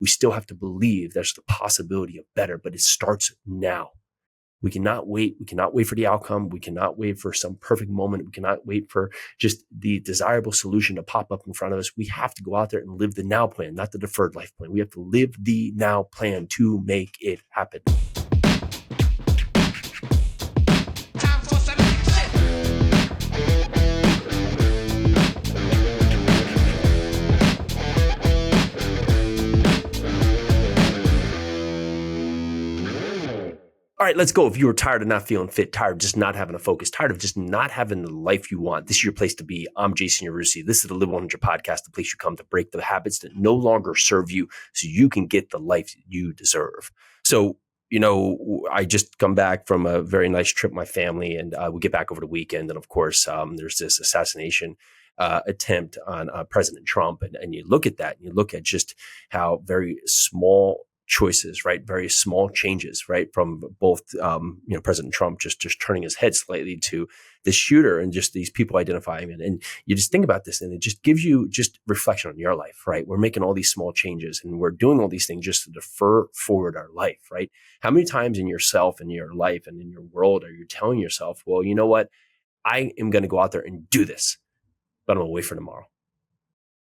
we still have to believe there's the possibility of better, but it starts now. We cannot wait. We cannot wait for the outcome. We cannot wait for some perfect moment. We cannot wait for just the desirable solution to pop up in front of us. We have to go out there and live the now plan, not the deferred life plan. We have to live the now plan to make it happen. All right, let's go. If you are tired of not feeling fit, tired of just not having a focus, tired of just not having the life you want, this is your place to be. I'm Jason Yarusi. This is the Live 100 podcast, the place you come to break the habits that no longer serve you so you can get the life you deserve. So, I just come back from a very nice trip with my family, and we get back over the weekend. And of course, there's this assassination attempt on President Trump. And you look at that, and you look at just how very small choices, right? Very small changes, right? From both, President Trump just turning his head slightly to the shooter and just these people identifying it. And you just think about this and it just gives you just reflection on your life, right? We're making all these small changes and we're doing all these things just to defer forward our life, right? How many times in yourself and your life and in your world are you telling yourself, well, you know what? I am going to go out there and do this, but I'm going to wait for tomorrow,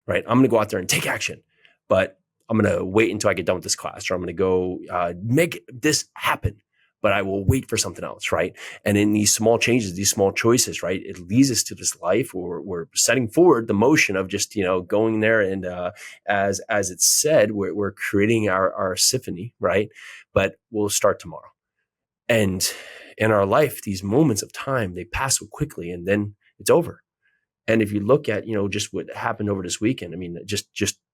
right? I'm going to go out there and take action, but I'm going to wait until I get done with this class, or I'm going to go make this happen, but I will wait for something else, right? And in these small changes, these small choices, right, it leads us to this life where we're setting forward the motion of just, going there and as it's said, we're creating our symphony, right? But we'll start tomorrow. And in our life, these moments of time, they pass so quickly and then it's over. And if you look at, just what happened over this weekend, I mean, just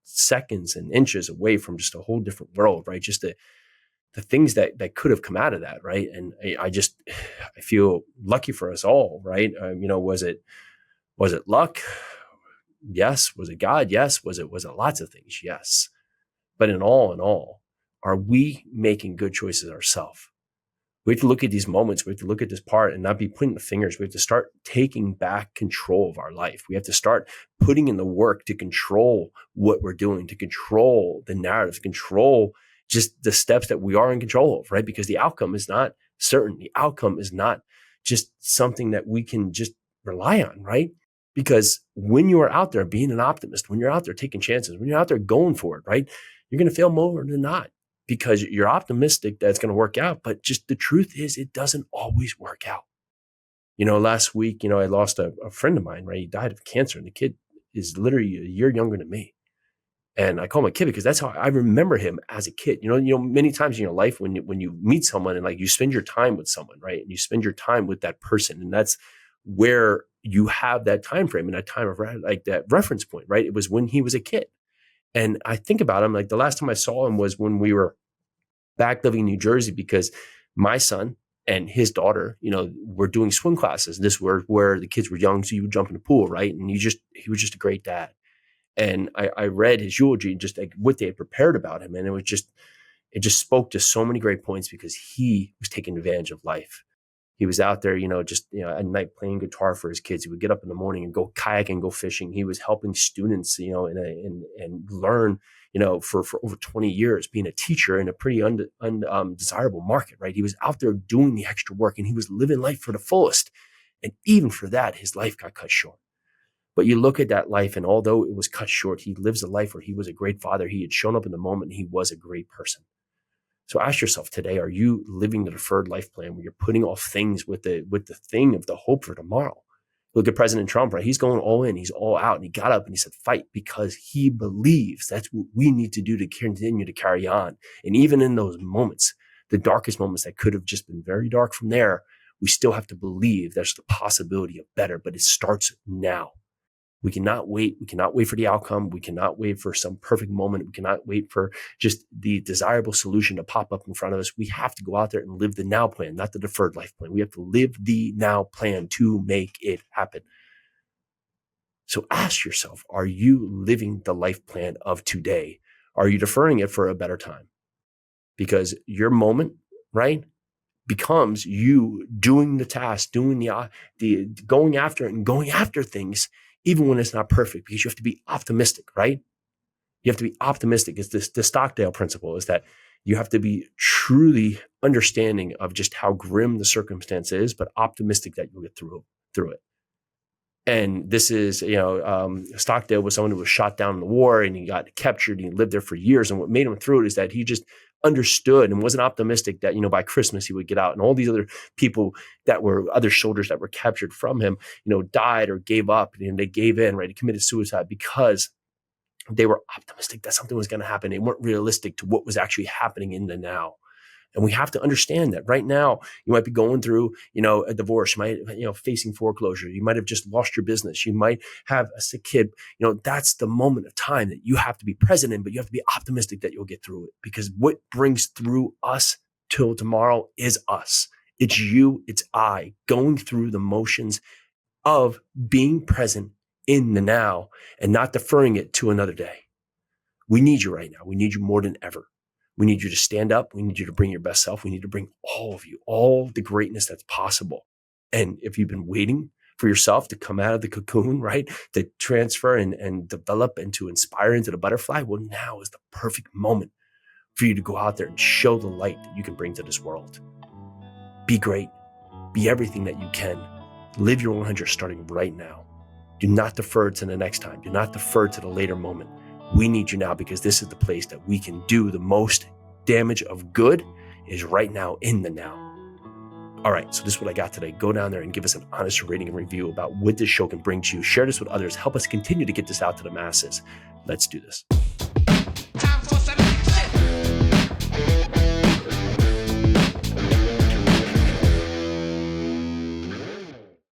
seconds and inches away from just a whole different world, right? Just the things that could have come out of that, right? And I feel lucky for us all, right? Was it luck? Yes. Was it God? Yes. Was it lots of things? Yes. But in all, are we making good choices ourselves? We have to look at these moments. We have to look at this part and not be pointing the fingers. We have to start taking back control of our life. We have to start putting in the work to control what we're doing, to control the narrative, to control just the steps that we are in control of, right? Because the outcome is not certain. The outcome is not just something that we can just rely on, right? Because when you are out there being an optimist, when you're out there taking chances, when you're out there going for it, right? You're going to fail more than not. Because you're optimistic that it's going to work out. But just the truth is it doesn't always work out. Last week, I lost a friend of mine, right? He died of cancer and the kid is literally a year younger than me. And I call him a kid because that's how I remember him as a kid. Many times in your life when you meet someone and like you spend your time with someone, right? And you spend your time with that person. And that's where you have that time frame and that time of like that reference point, right? It was when he was a kid. And I think about him, like the last time I saw him was when we were back living in New Jersey because my son and his daughter, were doing swim classes. This were where the kids were young, so you would jump in the pool, right? And he was just a great dad. And I read his eulogy, just like what they had prepared about him. And it just spoke to so many great points because he was taking advantage of life. He was out there, at night playing guitar for his kids. He would get up in the morning and go kayaking, go fishing. He was helping students, and learn, for over 20 years, being a teacher in a pretty undesirable market, right? He was out there doing the extra work and he was living life for the fullest. And even for that, his life got cut short. But you look at that life, and although it was cut short, he lives a life where he was a great father. He had shown up in the moment and he was a great person. So ask yourself today, are you living the deferred life plan where you're putting off things with the thing of the hope for tomorrow? Look at President Trump, right? He's going all in, he's all out, and he got up and he said, fight, because he believes that's what we need to do to continue to carry on. And even in those moments, the darkest moments that could have just been very dark from there, we still have to believe there's the possibility of better, but it starts now. We cannot wait. We cannot wait for the outcome. We cannot wait for some perfect moment. We cannot wait for just the desirable solution to pop up in front of us. We have to go out there and live the now plan, not the deferred life plan. We have to live the now plan to make it happen. So ask yourself, are you living the life plan of today? Are you deferring it for a better time? Because your moment, right, becomes you doing the task, doing the going after it and going after things, even when it's not perfect, because you have to be optimistic, right? You have to be optimistic. It's the Stockdale principle is that you have to be truly understanding of just how grim the circumstance is, but optimistic that you'll get through it. And this is, Stockdale was someone who was shot down in the war and he got captured and he lived there for years. And what made him through it is that he just understood and wasn't optimistic that, by Christmas he would get out. And all these other people other soldiers that were captured from him, died or gave up and they gave in, right? He committed suicide because they were optimistic that something was going to happen. They weren't realistic to what was actually happening in the now. And we have to understand that right now you might be going through, a divorce, you might, facing foreclosure. You might have just lost your business. You might have a sick kid. That's the moment of time that you have to be present in, but you have to be optimistic that you'll get through it, because what brings through us till tomorrow is us. It's you, it's I going through the motions of being present in the now and not deferring it to another day. We need you right now. We need you more than ever. We need you to stand up. We need you to bring your best self. We need to bring all of you, all the greatness that's possible. And if you've been waiting for yourself to come out of the cocoon, right, to transfer and develop and to inspire into the butterfly, well, now is the perfect moment for you to go out there and show the light that you can bring to this world. Be great. Be everything that you can. Live your 100 starting right now. Do not defer to the next time. Do not defer to the later moment. We need you now, because this is the place that we can do the most damage of good is right now in the now. All right, so this is what I got today. Go down there and give us an honest rating and review about what this show can bring to you. Share this with others. Help us continue to get this out to the masses. Let's do this.